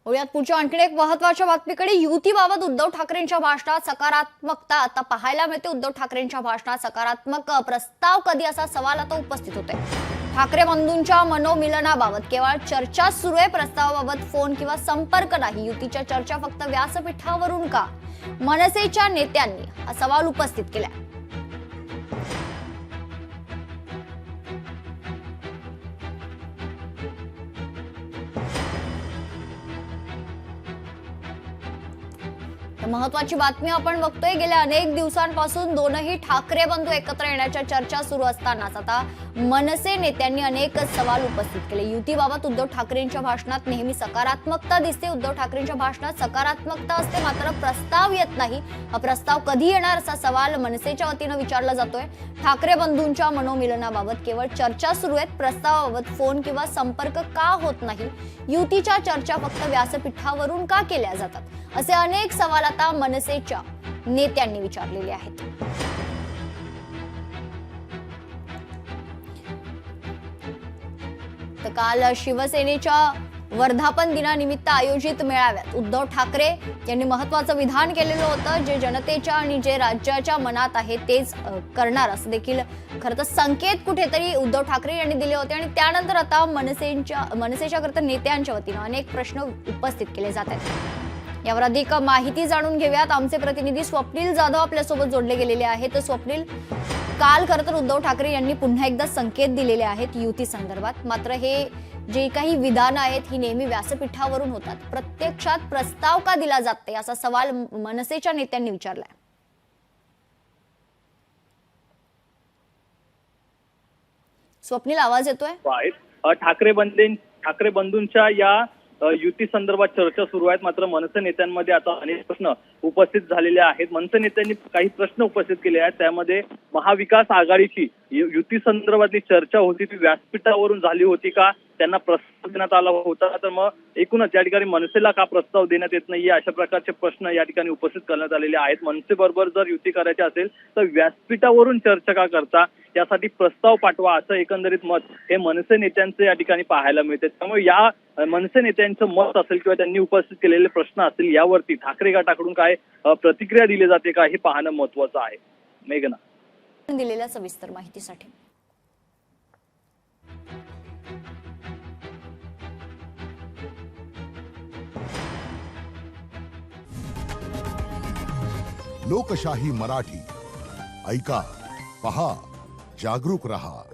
वळूयात पुढच्या आणखी एक महत्त्वाच्या बातमीकडे। युतीबाबत उद्धव ठाकरेंच्या भाषणात सकारात्मकता आता पाहायला मिळते। उद्धव ठाकरेंच्या भाषणात सकारात्मक प्रस्ताव कधी असा सवाल आता उपस्थित होतोय। ठाकरे बंधूंच्या मनोमिलनाबाबत केवळ चर्चा सुरू आहे, प्रस्तावाबाबत फोन किंवा संपर्क नाही। युतीच्या चर्चा फक्त व्यासपीठावरून का? मनसेच्या नेत्यांनी हा सवाल उपस्थित केलाय। महत्वाची बातमी आपण बघतोय। गेल्या अनेक दिवसांपासून दोनही ठाकरे बंधू एकत्र येण्याच्या चर्चा सुरू असतानाच आता मनसे नेत्यांनी अनेक सवाल उपस्थित केले। युतीबाबत उद्धव ठाकरेंच्या भाषणात नेहमी सकारात्मकता दिसते। उद्धव ठाकरेंच्या भाषणात सकारात्मकता असते, मात्र प्रस्ताव येत नाही। हा प्रस्ताव कधी येणार असा सवाल मनसेच्या वतीने विचारला जातोय। ठाकरे बंधूंच्या मनोमिलनाबाबत केवळ चर्चा सुरू आहेत, प्रस्तावाबाबत फोन किंवा संपर्क का होत नाही? युतीच्या चर्चा फक्त व्यासपीठावरून का केल्या जातात? असे अनेक सवाल आता मनसेच्या नेत्यांनी विचारलेले आहेत। तर काल शिवसेनेच्या वर्धापन दिनानिमित्त आयोजित मेळाव्यात उद्धव ठाकरे यांनी महत्त्वाचं विधान केलेलं होतं, जे जनतेच्या आणि जे राज्याच्या मनात आहे तेच करणार असं देखील खरं तर संकेत कुठेतरी उद्धव ठाकरे यांनी दिले होते। आणि त्यानंतर आता मनसेच्या करता नेत्यांच्या वतीने अनेक प्रश्न उपस्थित केले जात आहेत। यावर अधिक माहिती जाणून घेऊयात। आमचे प्रतिनिधी स्वप्नील जाधव आपल्यासोबत जोडले गेलेले आहेत। तर स्वप्नील, काल खरं तर उद्धव ठाकरे यांनी पुन्हा एकदा संकेत दिलेले आहेत युती संदर्भात, मात्र हे जे काही विधानं आहेत ही नेहमी व्यासपीठावरून होतात। प्रत्यक्षात प्रस्ताव का दिला जात नाही असा सवाल मनसेच्या नेत्यांनी विचारलाय। स्वप्नील, आवाज येतोय? ठाकरे बंधूंच्या या युती संदर्भात चर्चा सुरू आहेत, मात्र मनसे नेत्यांमध्ये आता अनेक प्रश्न उपस्थित झालेले आहेत। मनसे नेत्यांनी काही प्रश्न उपस्थित केले आहेत, त्यामध्ये महाविकास आघाडीची युती संदर्भातली चर्चा होती ती व्यासपीठावरून झाली होती का? त्यांना प्रस्ताव देण्यात आला होता, तर मग एकूणच या ठिकाणी मनसेला का प्रस्ताव देण्यात येत नाहीये, अशा प्रकारचे प्रश्न या ठिकाणी उपस्थित करण्यात आलेले आहेत। मनसे बरोबर जर युती करायची असेल तर व्यासपीठावरून चर्चा का करता, त्यासाठी प्रस्ताव पाठवा, असं एकंदरीत मत हे मनसे नेत्यांचे या ठिकाणी पाहायला मिळते। त्यामुळे या मनसे नेत्यांचं मत असेल किंवा त्यांनी उपस्थित केलेले प्रश्न असतील यावरती ठाकरे गटाकडून काय प्रतिक्रिया दिली जाते का, हे पाहणं महत्वाचं आहे। मेघना, दिलेल्या सविस्तर माहितीसाठी। लोकशाही मराठी ऐका, पहा, जागरूक रहा।